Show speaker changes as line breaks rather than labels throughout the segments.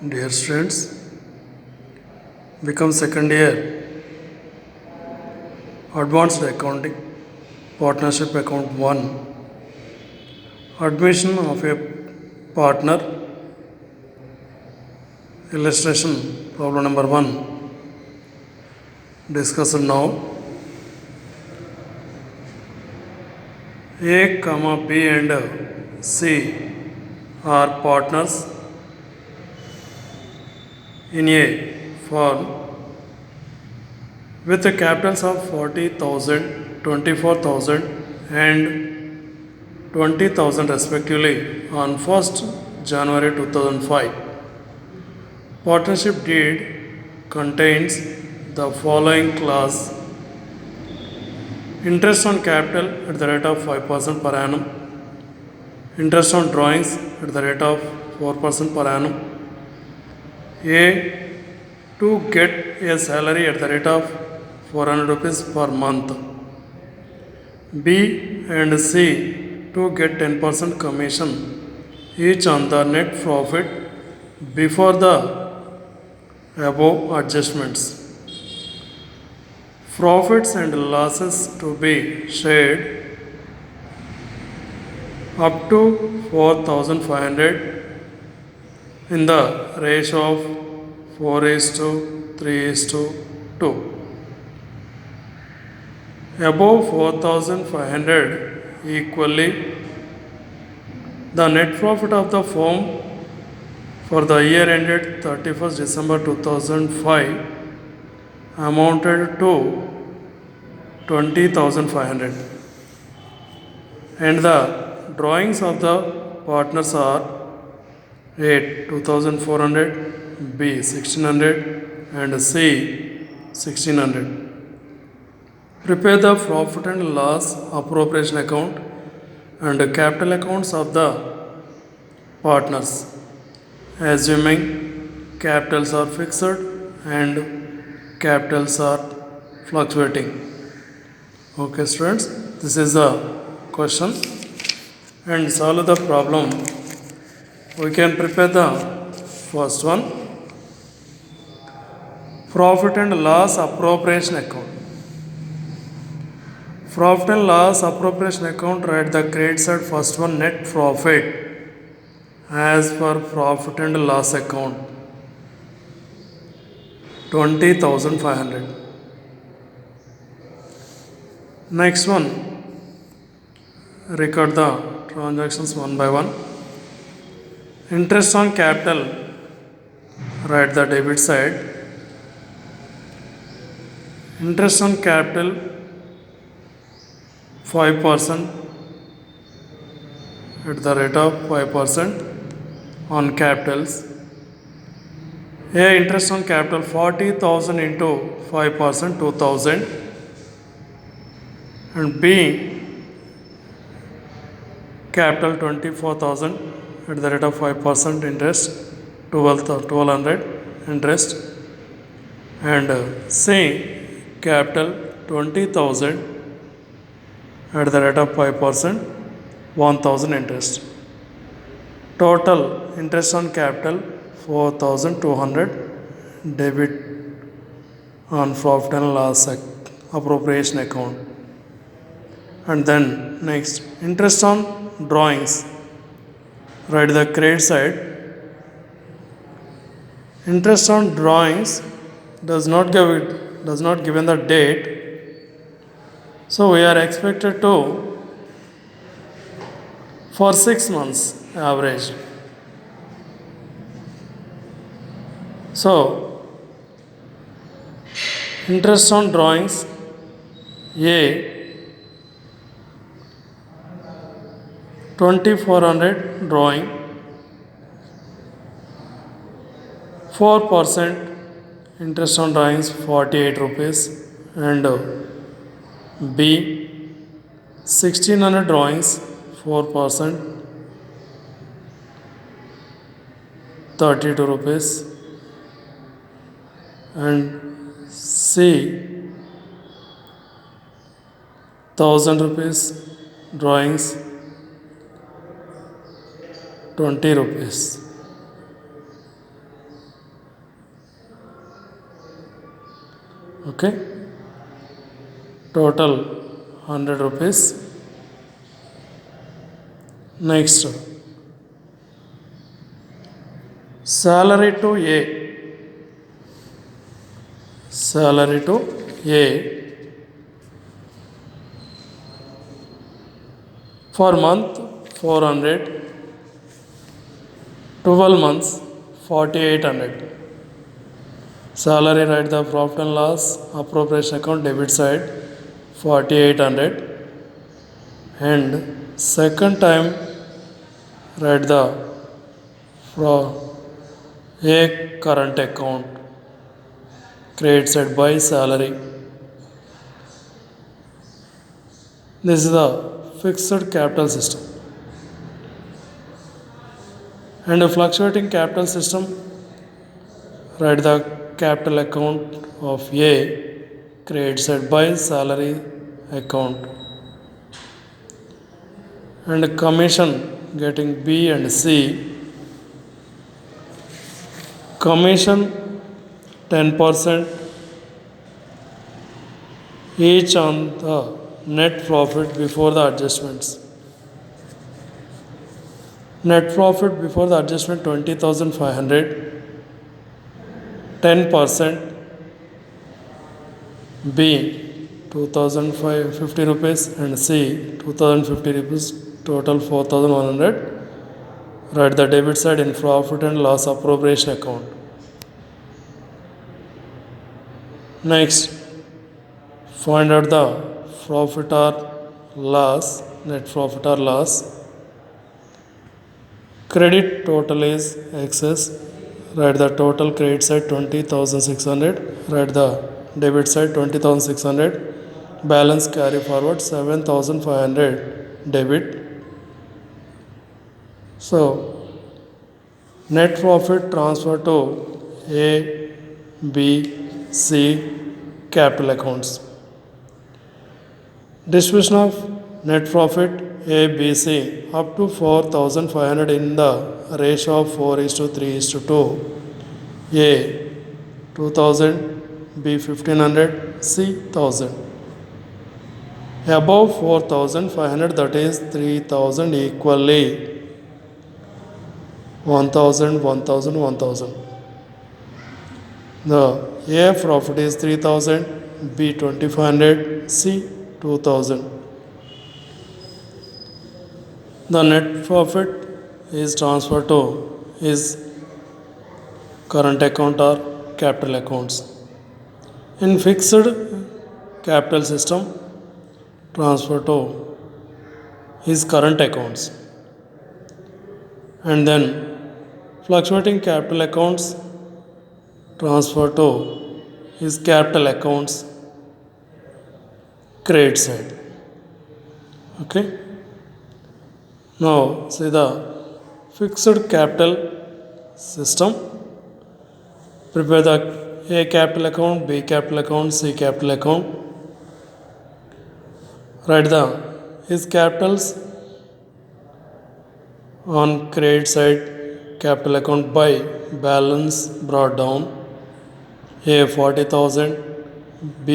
Dear students, become second year advanced accounting partnership account 1 admission of a partner illustration problem number 1 discussed now. A comma B and C are partners in a firm with the capitals of 40,000, 24,000 and 20,000 respectively on 1st January 2005. Partnership deed contains the following clause: interest on capital at the rate of 5% per annum, interest on drawings at the rate of 4% per annum. A, to get a salary at the rate of 400 rupees per month. B and C to get 10% commission each on the net profit before the above adjustments. Profits and losses to be shared up to 4,500 in the ratio of 4:3:2. Above 4,500 equally, the net profit of the firm for the year ended 31st December 2005 amounted to 20,500, and the drawings of the partners are A 2,400, B 1,600 and C 1,600. Prepare the profit and loss appropriation account and capital accounts of the partners, assuming capitals are fixed and capitals are fluctuating. Okay, students, this is the question, and solve the problem. We can prepare the first one, profit and loss appropriation account. Profit and loss appropriation account, write the credit side first one, net profit as per profit and loss account 20,500. Next one, record the transactions one by one. Interest on capital, write the debit side. Interest on capital 5% at the rate of 5% on capitals. A, interest on capital 40,000 into 5% 2,000, and B, capital 24,000 at the rate of 5% interest 1,200 interest, and C, capital 20,000 at the rate of 5% 1,000 interest. Total interest on capital 4,200 debit on profit and loss appropriation account. And then next, interest on drawings, write the credit side. Interest on drawings does not given the date, so we are expected to for 6 months average. So interest on drawings, A 2,400 drawing 4% interest on drawings 48 rupees, and B 1,600 drawings 4% 32 rupees, and C 1,000 rupees drawings 20 rupees. Okay, total 100 rupees. Next, salary to A. Salary to A for month 400, 12 months 4800. Salary, write the profit and loss appropriation account debit side 4800, and second time write the A current account credit side by salary. This is the fixed capital system. And a fluctuating capital system, write the capital account of A credit side by salary account. And commission getting B and C. Commission 10% each on the net profit before the adjustments. Net profit before the adjustment 20,500, 10% B 2,550 rupees and C 2,050 rupees, total 4,100. Write the debit side in profit and loss appropriation account. Next, find out the profit or loss, net profit or loss. Credit total is excess. Write the total credit side 20,600. Write the debit side 20,600. Balance carry forward 7,500 debit. So, net profit transfer to A, B, C capital accounts. Distribution of net profit A, B, C up to 4,500 in the ratio of 4:3:2. A 2,000, B 1,500, C 1,000. Above 4,500, that is 3,000 equally 1,000, 1,000, 1,000. The A profit is 3,000, B 2,500, C 2,000. The net profit is transferred to his current account or capital accounts. In fixed capital system, transfer to his current accounts. And then fluctuating capital accounts, transfer to his capital accounts credit side. Okay. Now see the fixed capital system. Prepare the A capital account, B capital account, C capital account. Write the his capitals on credit side capital account by balance brought down. A 40,000, B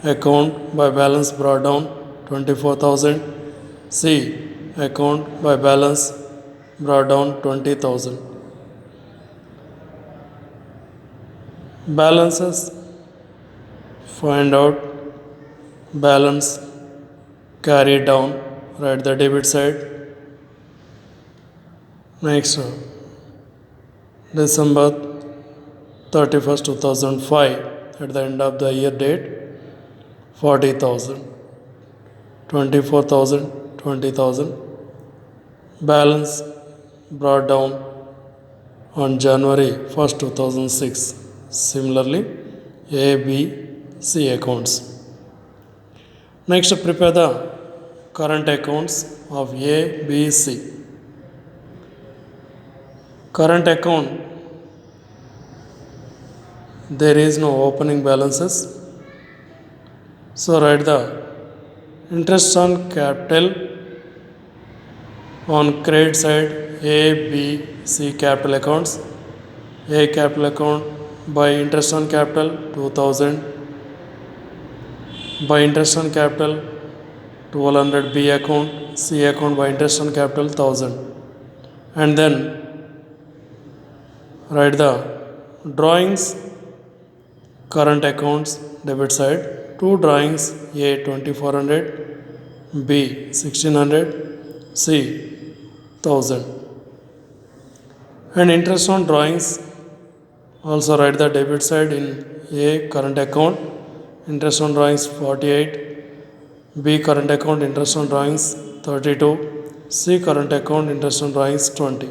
account by balance brought down 24,000, C account by balance brought down 20,000. Balances, find out balance carried down, write the debit side. Next, December 31st, 2005, at the end of the year date, 40,000, 24,000, 20,000. Balance brought down on January 1st, 2006. Similarly, A, B, C accounts. Next, prepare the current accounts of A, B, C. Current account, there is no opening balances. So write the interest on capital on credit side A, B, C capital accounts. A capital account by interest on capital 2,000, by interest on capital 1200, B account, C account by interest on capital 1000. And then write the drawings current accounts debit side. Two drawings, A 2400, B 1600, C 1000. And interest on drawings, also write the debit side in A current account, interest on drawings 48, B current account, interest on drawings 32, C current account, interest on drawings 20.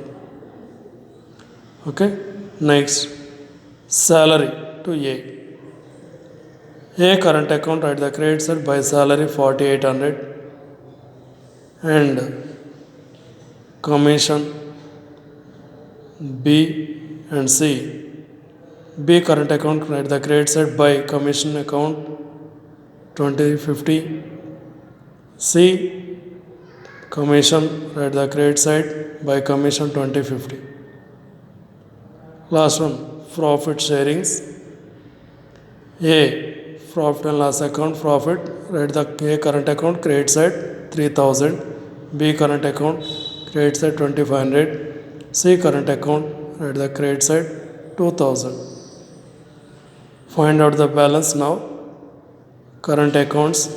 Okay. Next, salary to A. A current account, write the credit side by salary 4800 and commission B and C. B current account, write the credit side by commission account 2050. C commission, write the credit side by commission 2050. Last one, profit sharings. A profit and loss account, profit, write the A current account credit side 3000, B current account credit side 2500, C current account, write the credit side 2000. Find out the balance now. Current accounts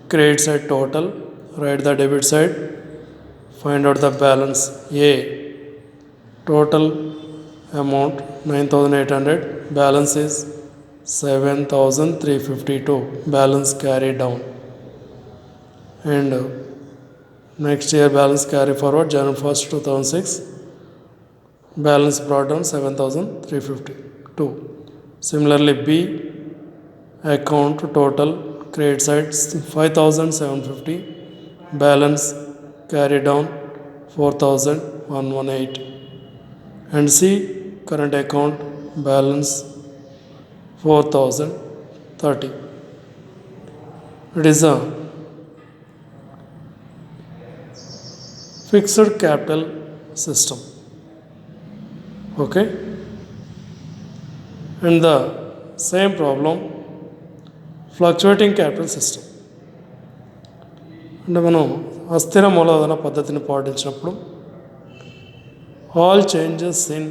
credit side total, write the debit side, find out the balance. A total amount 9800, balance is 7352, balance carried down. And next year balance carry forward January 1st 2006, balance brought down 7352. Similarly, B account total credit side 5750, balance carried down 4118. And C current account balance 4030. It is a fixed capital system. Okay. And the same problem, fluctuating capital system. అంటే మనం అస్థిర మూలధన పద్ధతిని పాటించినప్పుడు all changes in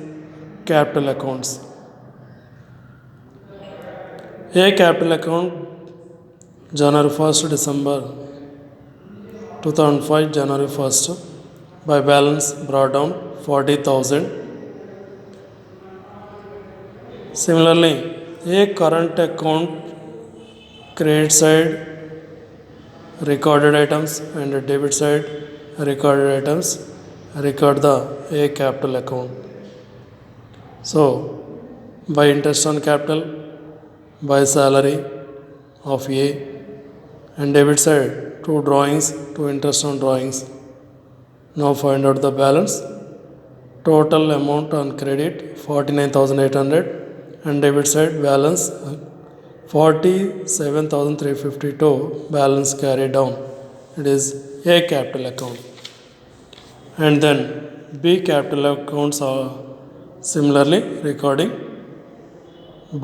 capital accounts. ఏ capital account January 1st December 2005, January 1st by balance brought down 40,000. Similarly, a current account credit side recorded items and debit side recorded items, record the A capital account. So by interest on capital, by salary of A, and debit side two drawings, two interest on drawings. Now find out the balance. Total amount on credit 49,800 and debit side balance 47,352, balance carried down. It is A capital account. And then B capital accounts are similarly recording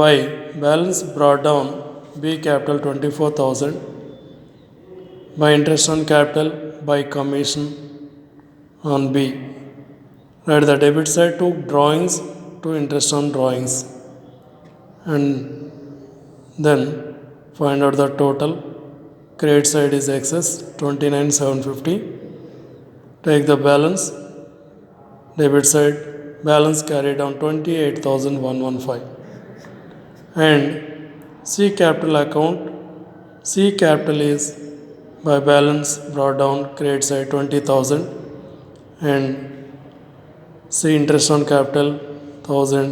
by balance brought down B capital 24,000, by interest on capital, by commission on B. Write the debit side two drawings, two interest on drawings, and then find out the total. Credit side is excess 29,750. Take the balance. Debit side balance carried down 28,115. And C capital account, C capital is by balance brought down credit side 20,000 and C interest on capital 1000,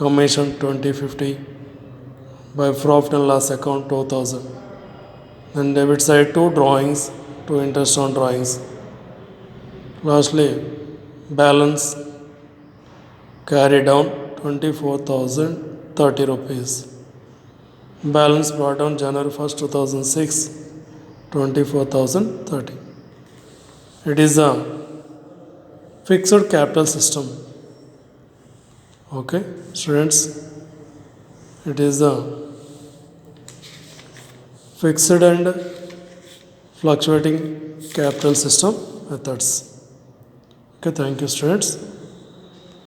commission 2050, by profit and loss account 2000. Then debit side two drawings, two interest on drawings. Lastly, balance carried down 24,030 rupees. Balance brought down January 1st 2006, 24,030. It is a fixed capital system. Okay, students, it is a fixed and fluctuating capital system methods. Okay, thank you students.